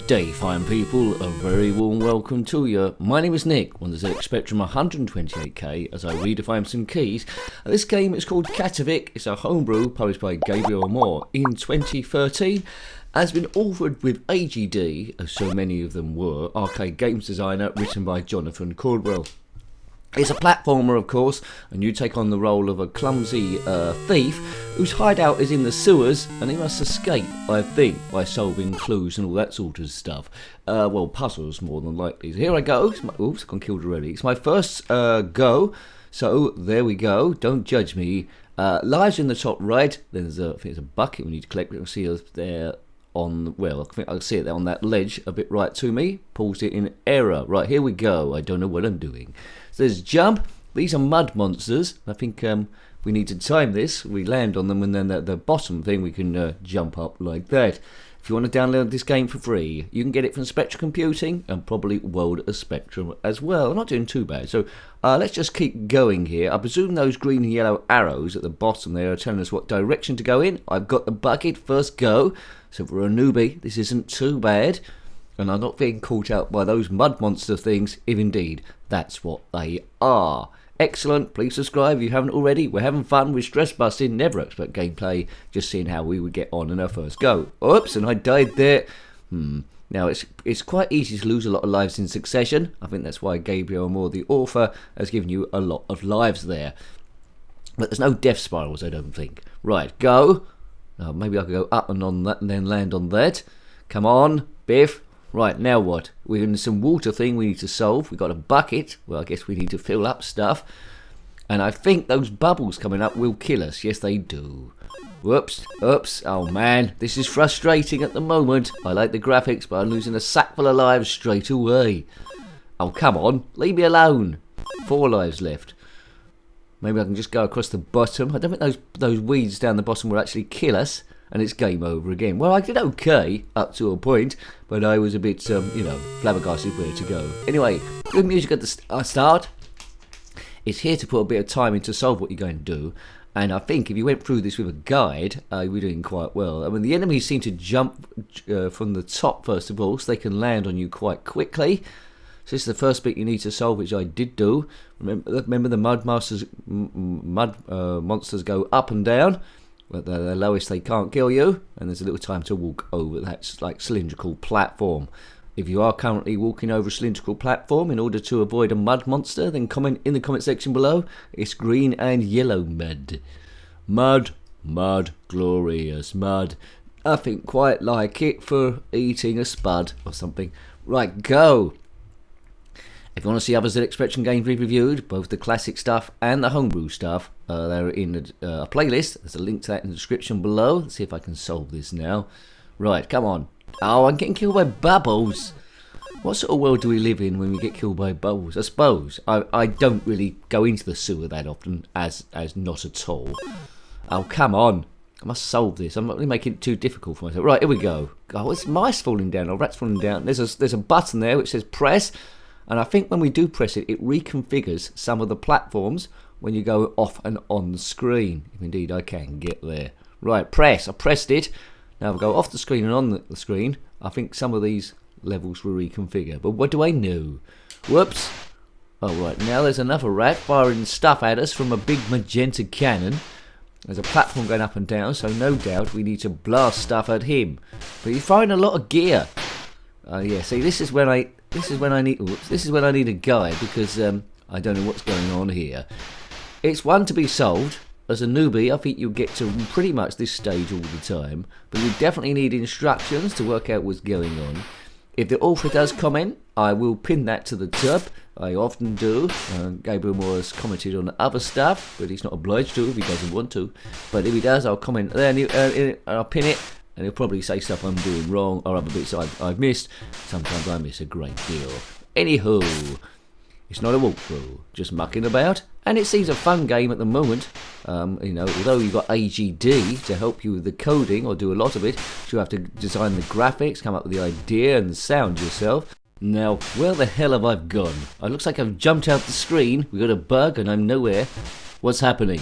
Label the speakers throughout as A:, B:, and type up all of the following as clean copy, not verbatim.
A: Good day, fine people. A very warm welcome to you. My name is Nick, on the zxspectrum 128K, as I redefine some keys. This game is called Cattivik. It's a homebrew published by Gabriele Amore in 2013. Has been authored with AGD, as so many of them were, arcade games designer, written by Jonathan Cauldwell. It's a platformer, of course, and you take on the role of a clumsy thief whose hideout is in the sewers, and he must escape, I think, by solving clues and all that sort of stuff. Well, puzzles, more than likely. So here I go. Oops, I got killed already. It's my first go, so there we go. Don't judge me. Lives in the top right. There's I think there's a bucket we need to collect. We'll see us there on, well, I think I'll see it there on that ledge a bit right to me. Paused it in error. Right, here we go. I don't know what I'm doing. So there's jump. These are mud monsters. I think we need to time this. We land on them, and then the bottom thing we can jump up like that. If you want to download this game for free, you can get it from Spectrum Computing and probably World of Spectrum as well. Not doing too bad. So let's just keep going here. I presume those green and yellow arrows at the bottom there are telling us what direction to go in. I've got the bucket, first go. So for a newbie, this isn't too bad. And I'm not being caught out by those mud monster things, if indeed that's what they are. Excellent. Please subscribe if you haven't already. We're having fun with stress busting, never expert gameplay, just seeing how we would get on in our first go. Oops, and I died there. Now, it's quite easy to lose a lot of lives in succession. I think that's why Gabriele Amore, the author, has given you a lot of lives there. But there's no death spirals, I don't think. Right, go. Maybe I could go up and on that and then land on that. Come on, Biff. Right, now what? We're in some water thing we need to solve. We've got a bucket. Well, I guess we need to fill up stuff. And I think those bubbles coming up will kill us. Yes, they do. Whoops. Oops. Oh, man. This is frustrating at the moment. I like the graphics, but I'm losing a sack full of lives straight away. Oh, come on. Leave me alone. 4 lives left. Maybe I can just go across the bottom. I don't think those weeds down the bottom will actually kill us. And it's game over again. Well, I did okay up to a point, but I was a bit, flabbergasted where to go. Anyway, good music at the start. It's here to put a bit of time in to solve what you're going to do. And I think if you went through this with a guide, you're doing quite well. I mean, the enemies seem to jump from the top first of all, so they can land on you quite quickly. So this is the first bit you need to solve, which I did do. Remember the mud monsters go up and down. But the lowest they can't kill you, and there's a little time to walk over that like cylindrical platform. If you are currently walking over a cylindrical platform in order to avoid a mud monster, then comment in the comment section below. It's green and yellow mud. Mud, glorious mud. I think quite like it for eating a spud or something. Right, go. If you want to see other zxspectrum games we've reviewed, both the classic stuff and the homebrew stuff, they're in a playlist. There's a link to that in the description below. Let's see if I can solve this now. Right, come on. Oh, I'm getting killed by bubbles. What sort of world do we live in when we get killed by bubbles? I suppose. I don't really go into the sewer that often, as not at all. Oh, come on. I must solve this. I'm not really making it too difficult for myself. Right, here we go. Oh, it's mice falling down or rats falling down. There's a button there which says press. And I think when we do press it, it reconfigures some of the platforms when you go off and on the screen. If indeed I can get there. Right, press. I pressed it. Now if I go off the screen and on the screen, I think some of these levels will reconfigure. But what do I know? Whoops. Oh, right. Now there's another rat firing stuff at us from a big magenta cannon. There's a platform going up and down, so no doubt we need to blast stuff at him. But he's firing a lot of gear. Yeah, see, this is when I need a guide, because I don't know what's going on here. It's one to be solved. As a newbie, I think you'll get to pretty much this stage all the time, but you definitely need instructions to work out what's going on. If the author does comment, I will pin that to the top. I often do. Gabriele Amore has commented on other stuff, but he's not obliged to if he doesn't want to. But if he does, I'll comment there and I'll pin it. And he'll probably say stuff I'm doing wrong or other bits I've missed. Sometimes I miss a great deal. Anywho, it's not a walkthrough, just mucking about. And it seems a fun game at the moment. Although you've got AGD to help you with the coding or do a lot of it, you have to design the graphics, come up with the idea and the sound yourself. Now, where the hell have I gone? It looks like I've jumped out the screen. We've got a bug and I'm nowhere. What's happening?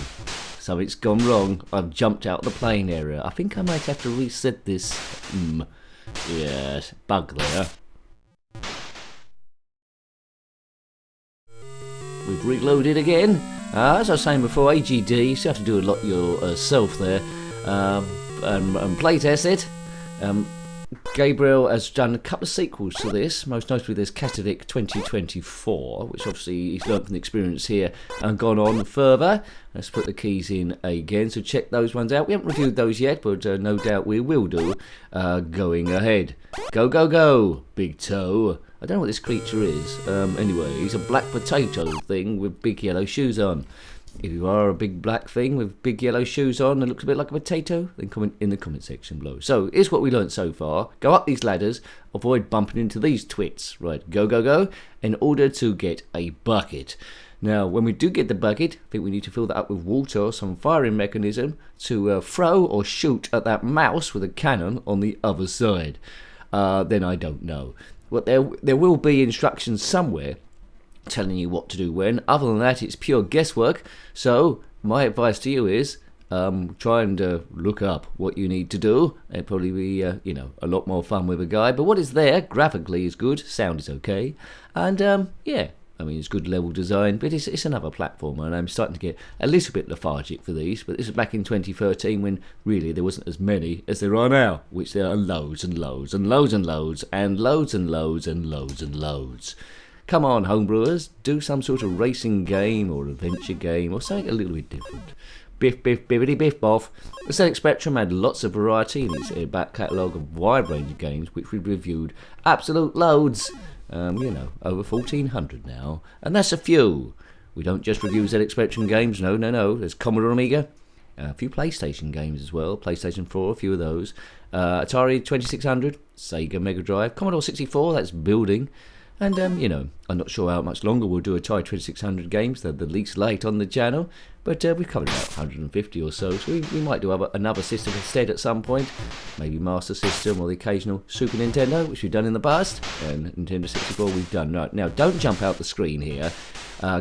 A: Something's gone wrong. I've jumped out the playing area. I think I might have to reset this. Yes, bug there. We've reloaded again. As I was saying before, AGD, you still have to do a lot yourself there and playtest it. Gabriele has done a couple of sequels to this. Most notably, there's Cattivik 2024, which obviously he's learned from the experience here and gone on further. Let's put the keys in again, so check those ones out. We haven't reviewed those yet, but no doubt we will do going ahead. Go, go, go, Big Toe. I don't know what this creature is. Anyway, he's a black potato thing with big yellow shoes on. If you are a big black thing with big yellow shoes on and looks a bit like a potato, then comment in the comment section below. So, here's what we learned so far. Go up these ladders, avoid bumping into these twits. Right, go, go, go, in order to get a bucket. Now, when we do get the bucket, I think we need to fill that up with water or some firing mechanism to throw or shoot at that mouse with a cannon on the other side. Then I don't know. Well, there will be instructions somewhere telling you what to do when. Other than that, it's pure guesswork. So my advice to you is try and look up what you need to do. It'll probably be a lot more fun with a guide. But what is there graphically is good, sound is okay, and yeah, I mean it's good level design. But it's another platformer, and I'm starting to get a little bit lethargic for these. But this was back in 2013 when really there wasn't as many as there are now, which there are loads and loads and loads and loads and loads and loads and loads and loads. Come on, homebrewers, do some sort of racing game or adventure game or something a little bit different. Biff, biff, bibbity, biff, boff. The zxspectrum had lots of variety in its back catalogue of wide range of games, which we've reviewed absolute loads. Over 1,400 now, and that's a few. We don't just review zxspectrum games, no. There's Commodore Amiga, a few PlayStation games as well, PlayStation 4, a few of those. Atari 2600, Sega Mega Drive, Commodore 64, that's building. And, I'm not sure how much longer we'll do Atari 2600 games. They're the least late on the channel. But we've covered about 150 or so. So we might do another system instead at some point. Maybe Master System or the occasional Super Nintendo, which we've done in the past. And Nintendo 64 we've done. Right, now, don't jump out the screen here.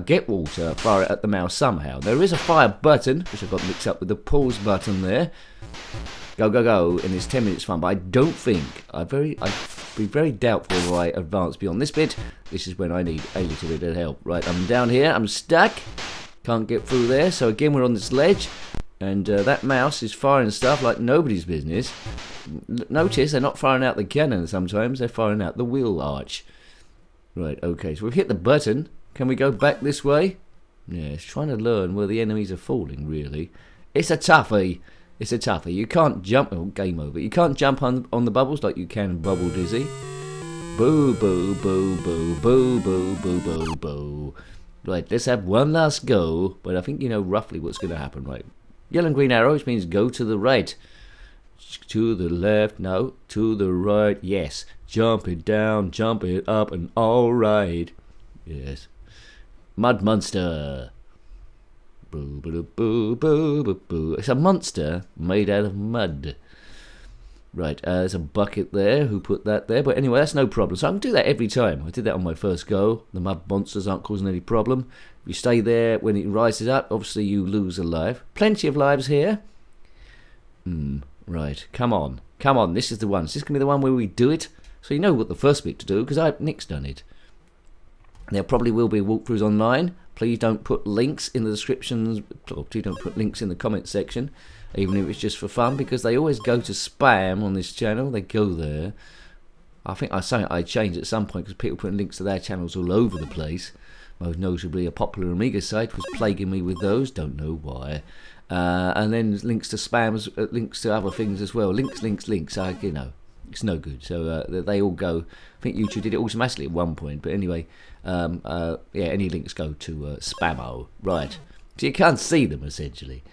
A: Get water, fire it at the mouse somehow. There is a fire button, which I've got mixed up with the pause button there. Go, go, go, and it's 10 minutes fun, but I don't think, I'd be very doubtful if I advance beyond this bit. This is when I need a little bit of help. Right, I'm down here, I'm stuck, can't get through there, so again we're on this ledge, and that mouse is firing stuff like nobody's business. Notice they're not firing out the cannon sometimes, they're firing out the wheel arch. Right, okay, so we've hit the button. Can we go back this way? Yeah, it's trying to learn where the enemies are falling, really. It's a toughie. It's a toughie. You can't jump. Oh, game over. You can't jump on the bubbles like you can Bubble Dizzy. Boo, boo, boo, boo, boo, boo, boo, boo, boo. Right, let's have one last go. But I think you know roughly what's going to happen, right? Yellow and green arrow, which means go to the right. To the left, no. To the right, yes. Jump it down, jump it up, and all right. Yes. Mud monster. Boo, boo, boo, boo, boo, boo. It's a monster made out of mud. Right, there's a bucket there. Who put that there? But anyway, that's no problem. So I can do that every time. I did that on my first go. The mud monsters aren't causing any problem. If you stay there when it rises up, obviously you lose a life. Plenty of lives here. Right, come on. Come on, this is the one. Is this going to be the one where we do it? So you know what the first bit to do, because Nick's done it. There probably will be walkthroughs online. Please don't put links in the descriptions, or please don't put links in the comment section, even if it's just for fun, because they always go to spam on this channel. They go there. I think I changed at some point because people putting links to their channels all over the place. Most notably, a popular Amiga site was plaguing me with those. Don't know why. And then links to spams, links to other things as well. Links. It's no good. So they all go. I think YouTube did it automatically at one point. But anyway, any links go to spammo. Right. So you can't see them essentially.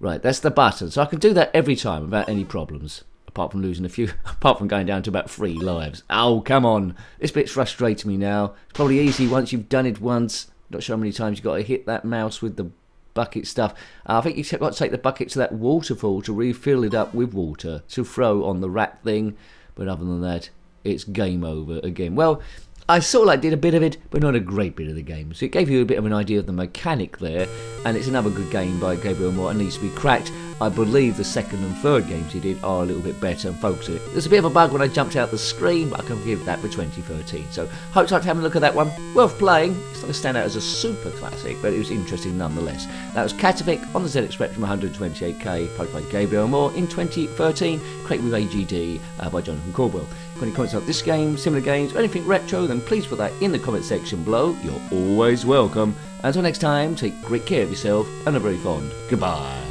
A: Right, that's the button. So I can do that every time without any problems. Apart from losing a few, apart from going down to about 3 lives. Oh, come on. This bit's frustrating me now. It's probably easy once you've done it once. Not sure how many times you've got to hit that mouse with the bucket stuff. I think you've got to take the bucket to that waterfall to refill it up with water to throw on the rat thing. But other than that, it's game over again. Well, I sort of like did a bit of it, but not a great bit of the game. So it gave you a bit of an idea of the mechanic there. And it's another good game by Gabriele Amore. It needs to be cracked. I believe the second and third games he did are a little bit better and focus it. There's a bit of a bug when I jumped out the screen, but I can forgive that for 2013. So hope to have a look at that one. Worth playing. It's not going to stand out as a super classic, but it was interesting nonetheless. That was Cattivik on the ZX Spectrum 128K, published by Gabriele Amore in 2013, created with AGD by Jonathan Cauldwell. If you've got any comments about this game, similar games, or anything retro, then please put that in the comment section below. You're always welcome. Until next time, take great care of yourself and a very fond goodbye.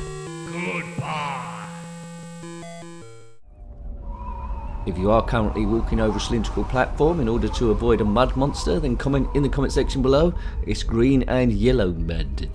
B: Goodbye.
A: If you are currently walking over a cylindrical platform in order to avoid a mud monster, then comment in the comment section below. It's green and yellow mud.